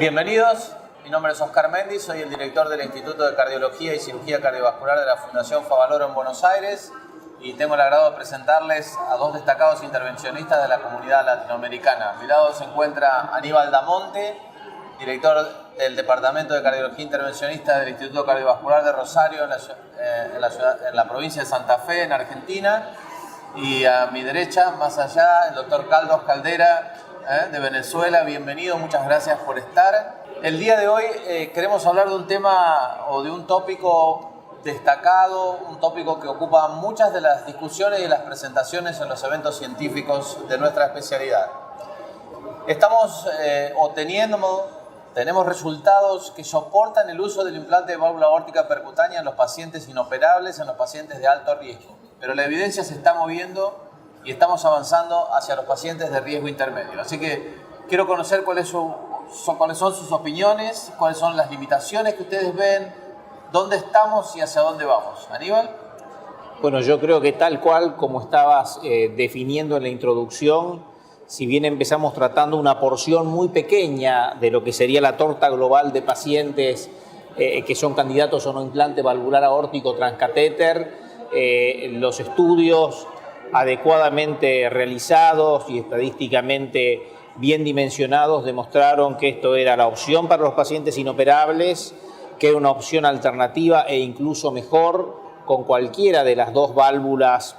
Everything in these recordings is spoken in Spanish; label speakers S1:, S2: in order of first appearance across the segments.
S1: Bienvenidos, mi nombre es Oscar Mendy, soy el director del Instituto de Cardiología y Cirugía Cardiovascular de la Fundación Favaloro en Buenos Aires y tengo el agrado de presentarles a dos destacados intervencionistas de la comunidad latinoamericana. A mi lado se encuentra Aníbal Damonte, director del Departamento de Cardiología Intervencionista del Instituto Cardiovascular de Rosario en la provincia de Santa Fe, en Argentina. Y a mi derecha, más allá, el doctor Carlos Caldera, de Venezuela. Bienvenido, muchas gracias por estar. El día de hoy queremos hablar de un tema o de un tópico destacado, un tópico que ocupa muchas de las discusiones y las presentaciones en los eventos científicos de nuestra especialidad. Estamos tenemos resultados que soportan el uso del implante de válvula aórtica percutánea en los pacientes inoperables, en los pacientes de alto riesgo. Pero la evidencia se está moviendo y estamos avanzando hacia los pacientes de riesgo intermedio. Así que quiero conocer cuáles son sus opiniones, cuáles son las limitaciones que ustedes ven, dónde estamos y hacia dónde vamos. Aníbal.
S2: Bueno, yo creo que tal cual como estabas definiendo en la introducción, si bien empezamos tratando una porción muy pequeña de lo que sería la torta global de pacientes que son candidatos a un implante valvular aórtico transcatéter, los estudios adecuadamente realizados y estadísticamente bien dimensionados demostraron que esto era la opción para los pacientes inoperables, que era una opción alternativa e incluso mejor con cualquiera de las dos válvulas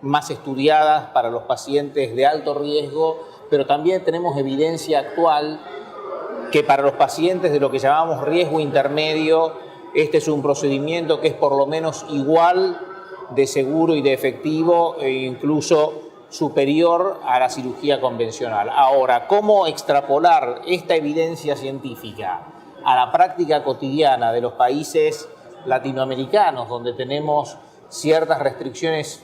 S2: más estudiadas para los pacientes de alto riesgo, pero también tenemos evidencia actual que para los pacientes de lo que llamamos riesgo intermedio, este es un procedimiento que es por lo menos igual de seguro y de efectivo e incluso superior a la cirugía convencional. Ahora, ¿cómo extrapolar esta evidencia científica a la práctica cotidiana de los países latinoamericanos, donde tenemos ciertas restricciones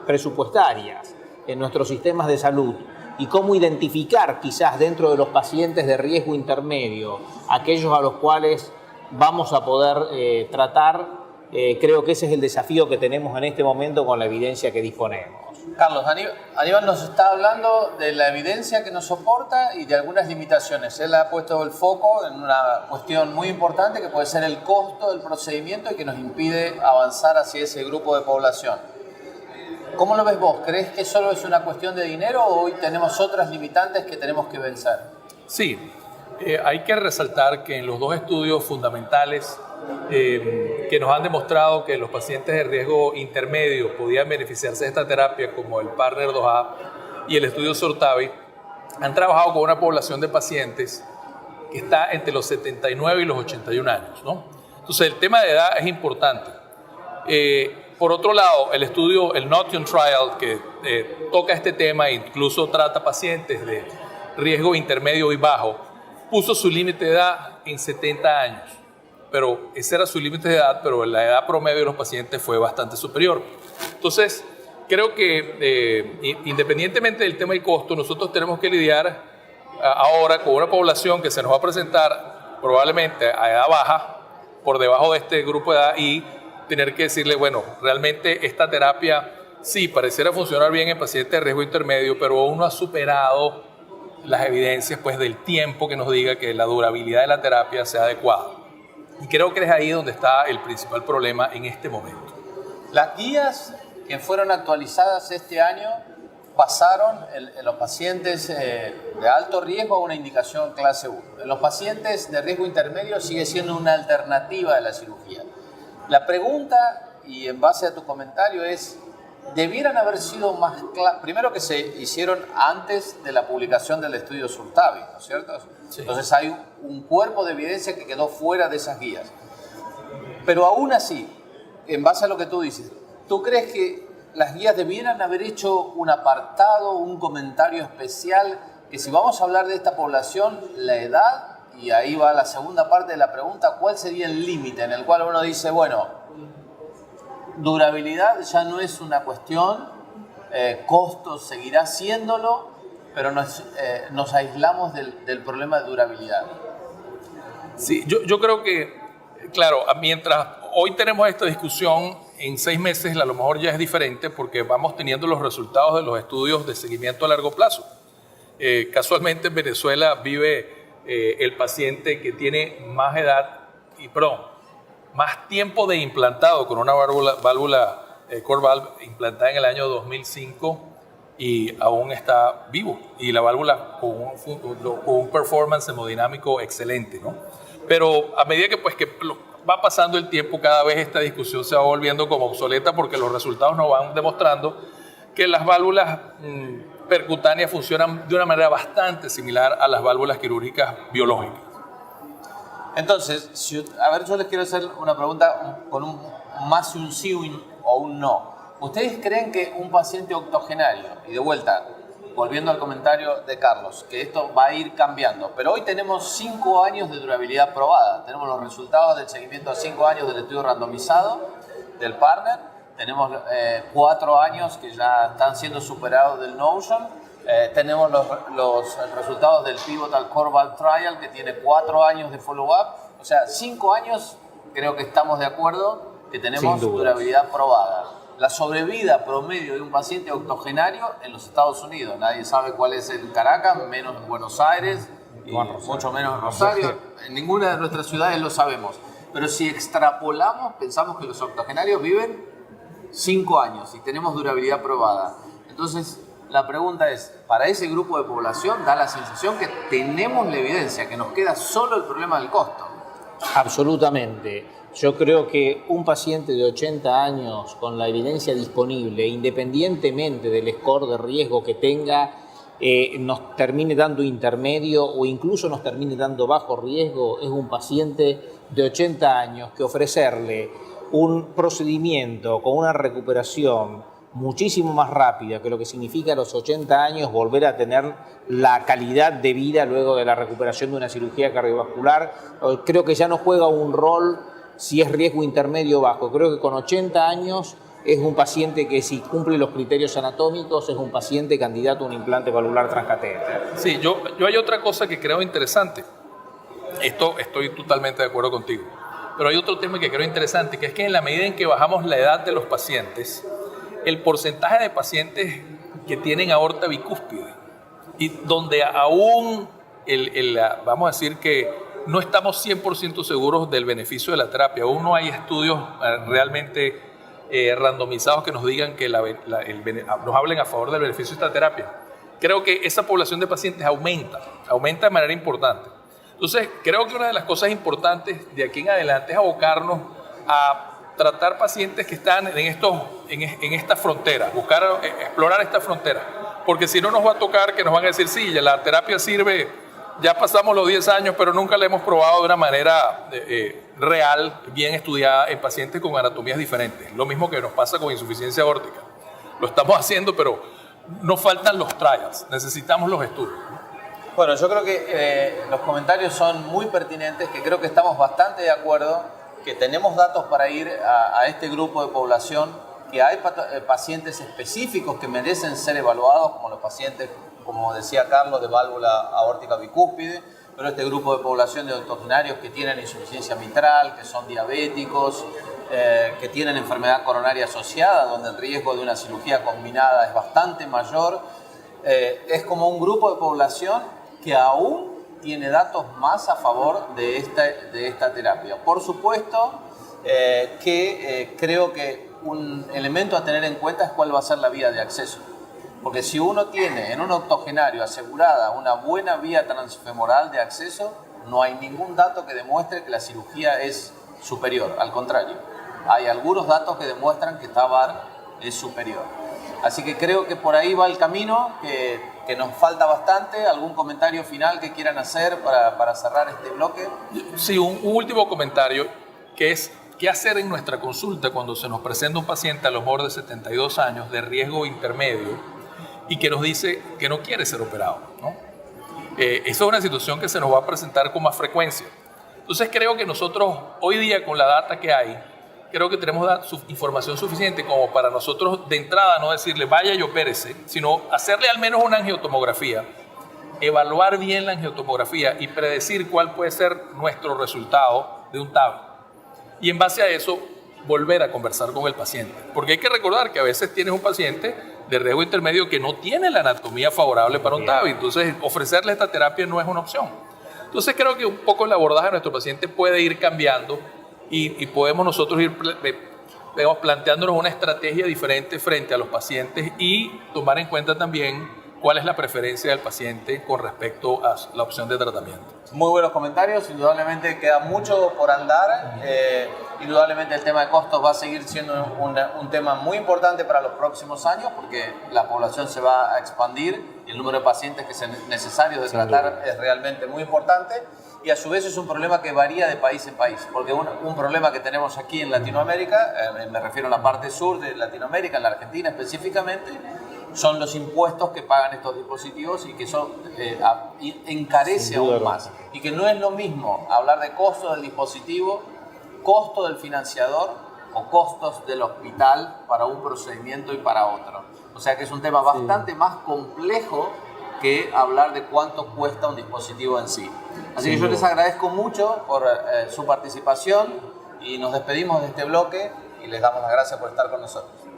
S2: presupuestarias en nuestros sistemas de salud, y cómo identificar quizás dentro de los pacientes de riesgo intermedio aquellos a los cuales vamos a poder tratar? Creo que ese es el desafío que tenemos en este momento con la evidencia que disponemos.
S1: Carlos, Aníbal nos está hablando de la evidencia que nos soporta y de algunas limitaciones. Él ha puesto el foco en una cuestión muy importante que puede ser el costo del procedimiento y que nos impide avanzar hacia ese grupo de población. ¿Cómo lo ves vos? ¿Crees que solo es una cuestión de dinero o hoy tenemos otras limitantes que tenemos que vencer?
S3: Sí, hay que resaltar que en los dos estudios fundamentales que nos han demostrado que los pacientes de riesgo intermedio podían beneficiarse de esta terapia, como el Partner 2A y el estudio Sortavi, han trabajado con una población de pacientes que está entre los 79 y los 81 años, ¿no? Entonces el tema de edad es importante. Por otro lado, el estudio, el Notion Trial, que toca este tema e incluso trata pacientes de riesgo intermedio y bajo, puso su límite de edad en 70 años. Pero ese era su límite de edad, pero la edad promedio de los pacientes fue bastante superior. Entonces, creo que independientemente del tema del costo, nosotros tenemos que lidiar ahora con una población que se nos va a presentar probablemente a edad baja, por debajo de este grupo de edad, y tener que decirle, bueno, realmente esta terapia sí pareciera funcionar bien en pacientes de riesgo intermedio, pero aún no ha superado las evidencias pues, del tiempo que nos diga que la durabilidad de la terapia sea adecuada. Y creo que es ahí donde está el principal problema en este momento.
S1: Las guías que fueron actualizadas este año pasaron en los pacientes de alto riesgo a una indicación clase 1. En los pacientes de riesgo intermedio sigue siendo una alternativa de la cirugía. La pregunta, y en base a tu comentario, es, ¿debieran haber sido más claras? Primero que se hicieron antes de la publicación del estudio Sortavi, ¿no es cierto? Sí. Entonces hay un cuerpo de evidencia que quedó fuera de esas guías. Pero aún así, en base a lo que tú dices, ¿tú crees que las guías debieran haber hecho un apartado, un comentario especial, que si vamos a hablar de esta población, la edad, y ahí va la segunda parte de la pregunta, ¿cuál sería el límite en el cual uno dice, bueno, durabilidad ya no es una cuestión, costo seguirá siéndolo, pero nos aislamos del problema de durabilidad?
S3: Sí, yo creo que, claro, mientras hoy tenemos esta discusión, en 6 meses a lo mejor ya es diferente porque vamos teniendo los resultados de los estudios de seguimiento a largo plazo. Casualmente en Venezuela vive el paciente que tiene más edad más tiempo de implantado con una válvula Core Valve implantada en el año 2005 y aún está vivo, y la válvula con un performance hemodinámico excelente, ¿no? Pero a medida que va pasando el tiempo, cada vez esta discusión se va volviendo como obsoleta, porque los resultados nos van demostrando que las válvulas percutáneas funcionan de una manera bastante similar a las válvulas quirúrgicas biológicas.
S1: Entonces, a ver, yo les quiero hacer una pregunta con más un sí o un no. ¿Ustedes creen que un paciente octogenario, y de vuelta, volviendo al comentario de Carlos, que esto va a ir cambiando, pero hoy tenemos 5 años de durabilidad probada, tenemos los resultados del seguimiento a 5 años del estudio randomizado del partner, tenemos 4 años que ya están siendo superados del Notion, tenemos los resultados del Pivotal Core Valve Trial, que tiene 4 años de follow-up, o sea, 5 años creo que estamos de acuerdo que tenemos durabilidad probada. La sobrevida promedio de un paciente octogenario en los Estados Unidos, nadie sabe cuál es en Caracas, menos en Buenos Aires, y mucho menos en Rosario, en ninguna de nuestras ciudades lo sabemos. Pero si extrapolamos, pensamos que los octogenarios viven 5 años y tenemos durabilidad probada. Entonces, la pregunta es, para ese grupo de población da la sensación que tenemos la evidencia, que nos queda solo el problema del costo.
S2: Absolutamente. Yo creo que un paciente de 80 años con la evidencia disponible, independientemente del score de riesgo que tenga, nos termine dando intermedio o incluso nos termine dando bajo riesgo, es un paciente de 80 años que ofrecerle un procedimiento con una recuperación muchísimo más rápida que lo que significa a los 80 años volver a tener la calidad de vida luego de la recuperación de una cirugía cardiovascular, creo que ya no juega un rol si es riesgo intermedio o bajo. Creo que con 80 años es un paciente que, si cumple los criterios anatómicos, es un paciente candidato a un implante valvular transcatéter.
S3: Sí, yo hay otra cosa que creo interesante. Esto estoy totalmente de acuerdo contigo. Pero hay otro tema que creo interesante, que es que en la medida en que bajamos la edad de los pacientes, el porcentaje de pacientes que tienen aorta bicúspide y donde aún vamos a decir que no estamos 100% seguros del beneficio de la terapia, aún no hay estudios realmente randomizados que nos digan que nos hablen a favor del beneficio de esta terapia. Creo que esa población de pacientes aumenta de manera importante. Entonces, creo que una de las cosas importantes de aquí en adelante es abocarnos a tratar pacientes que están en esta frontera, explorar esta frontera, porque si no nos va a tocar que nos van a decir, sí, ya la terapia sirve, ya pasamos los 10 años, pero nunca la hemos probado de una manera real, bien estudiada en pacientes con anatomías diferentes. Lo mismo que nos pasa con insuficiencia aórtica. Lo estamos haciendo, pero nos faltan los trials, necesitamos los estudios.
S1: Bueno, yo creo que los comentarios son muy pertinentes, que creo que estamos bastante de acuerdo, que tenemos datos para ir a este grupo de población, que hay pacientes específicos que merecen ser evaluados, como los pacientes, como decía Carlos, de válvula aórtica bicúspide, pero este grupo de población de octogenarios que tienen insuficiencia mitral, que son diabéticos, que tienen enfermedad coronaria asociada, donde el riesgo de una cirugía combinada es bastante mayor, es como un grupo de población que aún tiene datos más a favor de esta terapia. Por supuesto que creo que un elemento a tener en cuenta es cuál va a ser la vía de acceso. Porque si uno tiene en un octogenario asegurada una buena vía transfemoral de acceso, no hay ningún dato que demuestre que la cirugía es superior. Al contrario, hay algunos datos que demuestran que TAVR es superior. Así que creo que por ahí va el camino, que nos falta bastante. ¿Algún comentario final que quieran hacer para cerrar este bloque?
S3: Sí, un último comentario, que es qué hacer en nuestra consulta cuando se nos presenta un paciente a lo mejor de 72 años de riesgo intermedio y que nos dice que no quiere ser operado, ¿no? Esa es una situación que se nos va a presentar con más frecuencia. Entonces creo que nosotros hoy día, con la data que hay, creo que tenemos información suficiente como para nosotros de entrada no decirle vaya y opérese, sino hacerle al menos una angiotomografía, evaluar bien la angiotomografía y predecir cuál puede ser nuestro resultado de un TAVI. Y en base a eso, volver a conversar con el paciente. Porque hay que recordar que a veces tienes un paciente de riesgo intermedio que no tiene la anatomía favorable para un TAVI. Entonces, ofrecerle esta terapia no es una opción. Entonces creo que un poco el abordaje de nuestro paciente puede ir cambiando y podemos nosotros ir digamos, planteándonos una estrategia diferente frente a los pacientes y tomar en cuenta también cuál es la preferencia del paciente con respecto a la opción de tratamiento.
S1: Muy buenos comentarios, indudablemente queda mucho por andar, indudablemente el tema de costos va a seguir siendo un tema muy importante para los próximos años porque la población se va a expandir y el número de pacientes que es necesario de tratar es realmente muy importante y a su vez es un problema que varía de país en país, porque un problema que tenemos aquí en Latinoamérica, me refiero a la parte sur de Latinoamérica, en la Argentina específicamente, son los impuestos que pagan estos dispositivos y que eso encarece aún más. Y que no es lo mismo hablar de costo del dispositivo, costo del financiador o costos del hospital para un procedimiento y para otro. O sea que es un tema bastante más complejo que hablar de cuánto cuesta un dispositivo en sí. Así que yo les agradezco mucho por su participación y nos despedimos de este bloque y les damos las gracias por estar con nosotros.